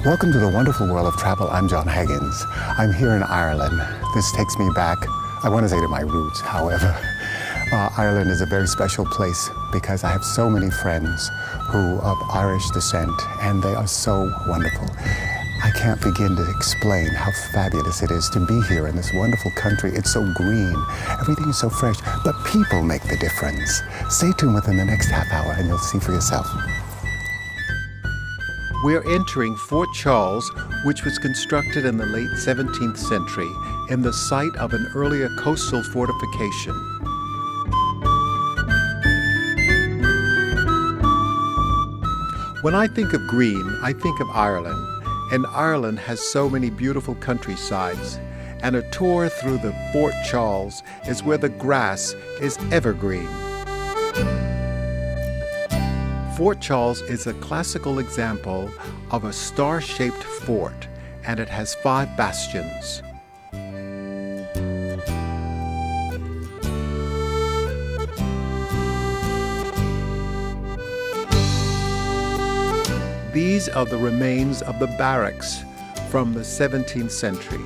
Welcome to the wonderful world of travel. I'm Jon Haggins. I'm here in Ireland. This takes me back, I want to say to my roots, however. Ireland is a very special place because I have so many friends who of Irish descent, and they are so wonderful. I can't begin to explain how fabulous it is to be here in this wonderful country. It's so green, everything is so fresh, but people make the difference. Stay tuned within the next half hour and you'll see for yourself. We're entering Fort Charles, which was constructed in the late 17th century in the site of an earlier coastal fortification. When I think of green, I think of Ireland, and Ireland has so many beautiful countrysides, and a tour through the Fort Charles is where the grass is evergreen. Fort Charles is a classical example of a star-shaped fort, and it has 5 bastions. These are the remains of the barracks from the 17th century.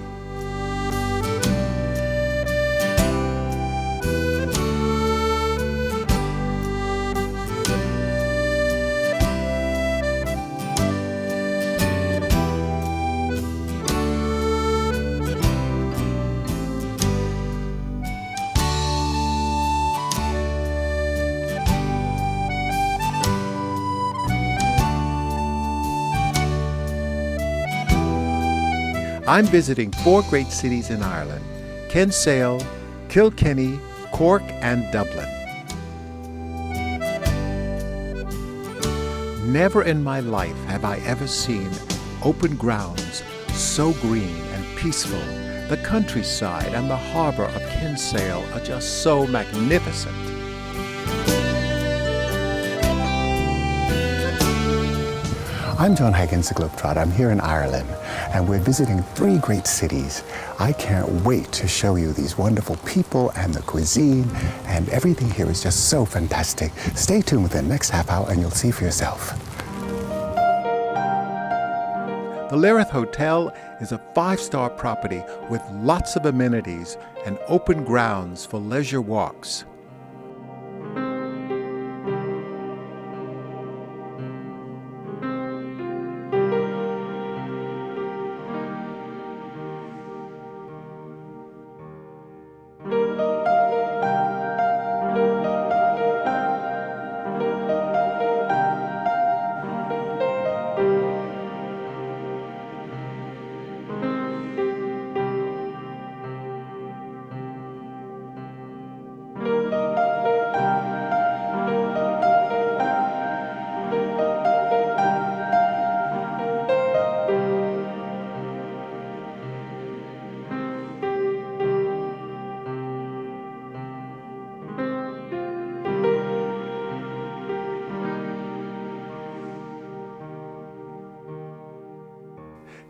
I'm visiting 4 great cities in Ireland: Kinsale, Kilkenny, Cork, and Dublin. Never in my life have I ever seen open grounds so green and peaceful. The countryside and the harbour of Kinsale are just so magnificent. I'm Jon Haggins, the GlobeTrotter. I'm here in Ireland, and we're visiting 3 great cities. I can't wait to show you these wonderful people and the cuisine, and everything here is just so fantastic. Stay tuned with the next half hour and you'll see for yourself. The Lerith Hotel is a 5-star property with lots of amenities and open grounds for leisure walks.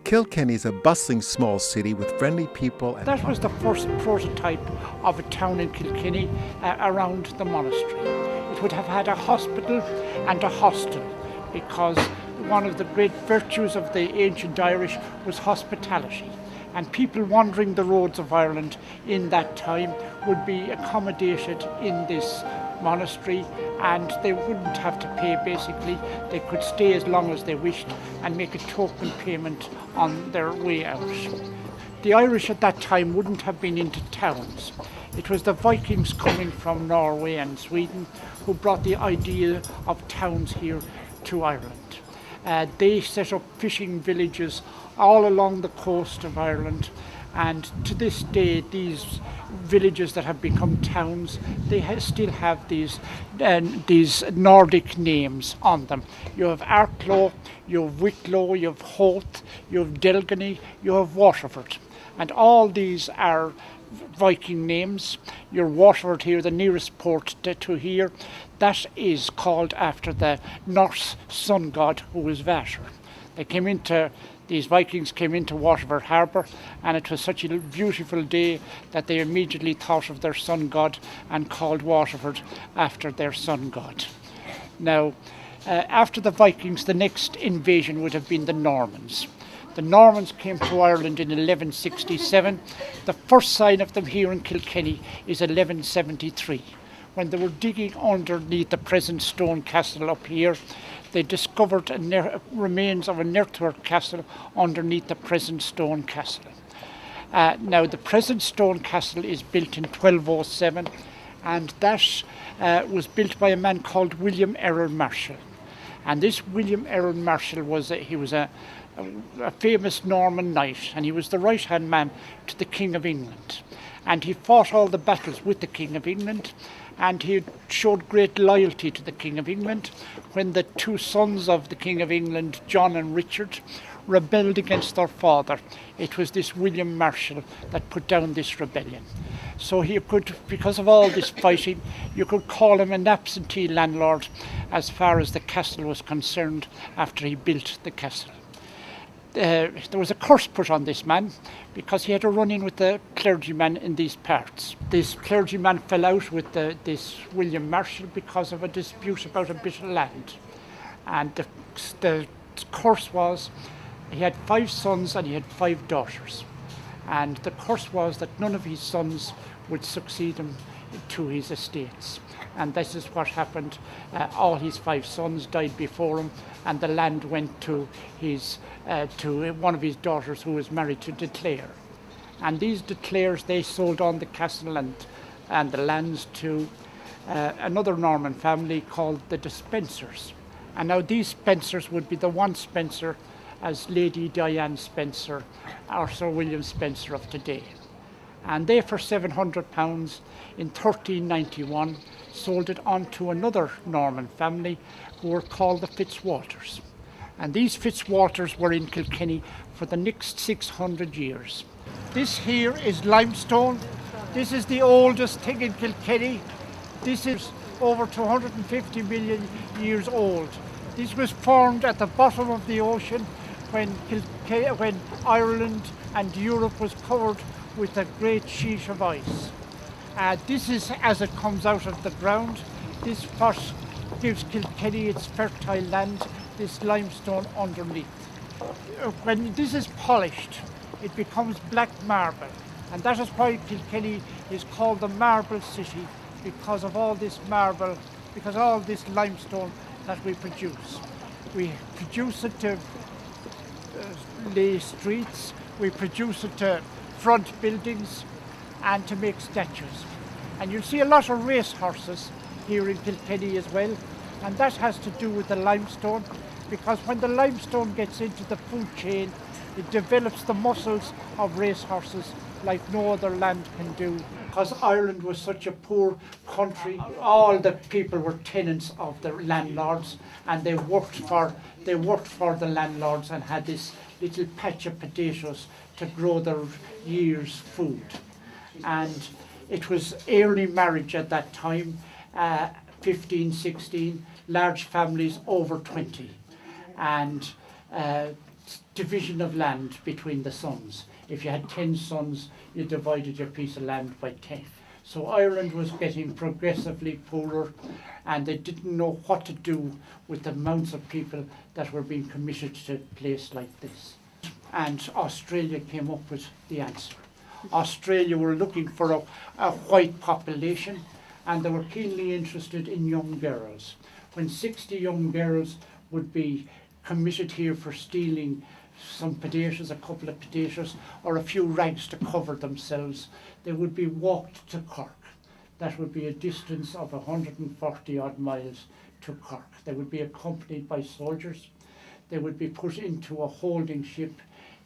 Kilkenny is a bustling small city with friendly people. And that was the first prototype of a town in Kilkenny around the monastery. It would have had a hospital and a hostel because one of the great virtues of the ancient Irish was hospitality. And people wandering the roads of Ireland in that time would be accommodated in this monastery, and they wouldn't have to pay. Basically, they could stay as long as they wished and make a token payment on their way out. The Irish at that time wouldn't have been into towns. It was the Vikings coming from Norway and Sweden who brought the idea of towns here to Ireland. They set up fishing villages all along the coast of Ireland, and to this day these villages that have become towns, they still have these Nordic names on them. You have Arklow, you have Wicklow, you have Howth, you have Delgany, you have Waterford, and all these are Viking names. Your Waterford here, the nearest port to here, that is called after the Norse sun god who was Vatar. These Vikings came into Waterford harbour, and it was such a beautiful day that they immediately thought of their sun god and called Waterford after their sun god. Now, after the Vikings, the next invasion would have been the Normans. The Normans came to Ireland in 1167. The first sign of them here in Kilkenny is 1173. When they were digging underneath the present stone castle up here, they discovered remains of an earthwork castle underneath the present stone castle. Now the present stone castle is built in 1207, and that was built by a man called William Errol Marshall. And this William Errol Marshall was a famous Norman knight, and he was the right-hand man to the King of England. And he fought all the battles with the King of England, and he showed great loyalty to the King of England. When the two sons of the King of England, John and Richard, rebelled against their father, it was this William Marshall that put down this rebellion. So he could, because of all this fighting, you could call him an absentee landlord as far as the castle was concerned after he built the castle. There was a curse put on this man because he had a run-in with the clergyman in these parts. This clergyman fell out with this William Marshall because of a dispute about a bit of land. And the curse was he had 5 sons and he had 5 daughters. And the curse was that none of his sons would succeed him to his estates. And this is what happened. All his 5 sons died before him, and the land went to one of his daughters who was married to De Clare. And these De Clares, they sold on the castle and the lands to another Norman family called the Despensers. And now these Spencers would be the one Spencer as Lady Diane Spencer or Sir William Spencer of today. And they, for £700 in 1391, sold it on to another Norman family who were called the Fitzwalters. And these Fitzwalters were in Kilkenny for the next 600 years. This here is limestone. This is the oldest thing in Kilkenny. This is over 250 million years old. This was formed at the bottom of the ocean when Ireland and Europe was covered with a great sheet of ice. This is as it comes out of the ground. This what gives Kilkenny its fertile land, this limestone underneath. When this is polished, it becomes black marble, and that is why Kilkenny is called the Marble City, because of all this marble, because of all this limestone that we produce. We produce it to lay streets, we produce it to front buildings and to make statues. And you'll see a lot of race horses here in Kilkenny as well, and that has to do with the limestone, because when the limestone gets into the food chain, it develops the muscles of race horses like no other land can do. Because Ireland was such a poor country, all the people were tenants of the landlords, and they worked for the landlords and had this little patch of potatoes to grow their year's food. And it was early marriage at that time, 15, 16, large families over 20, and division of land between the sons. If you had 10 sons, you divided your piece of land by 10. So Ireland was getting progressively poorer, and they didn't know what to do with the amounts of people that were being committed to a place like this. And Australia came up with the answer. Australia were looking for a white population, and they were keenly interested in young girls. When 60 young girls would be committed here for stealing some potatoes, a couple of potatoes, or a few rags to cover themselves, they would be walked to Cork. That would be a distance of 140 odd miles to Cork. They would be accompanied by soldiers. They would be put into a holding ship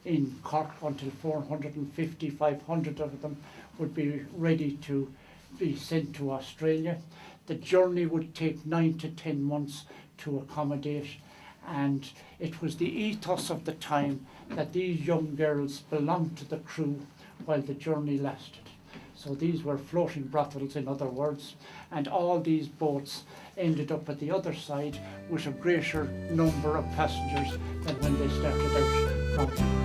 in Cork until 450, 500 of them would be ready to be sent to Australia. The journey would take 9 to 10 months to accommodate, and it was the ethos of the time that these young girls belonged to the crew while the journey lasted. So these were floating brothels, in other words, and all these boats ended up at the other side with a greater number of passengers than when they started out from here.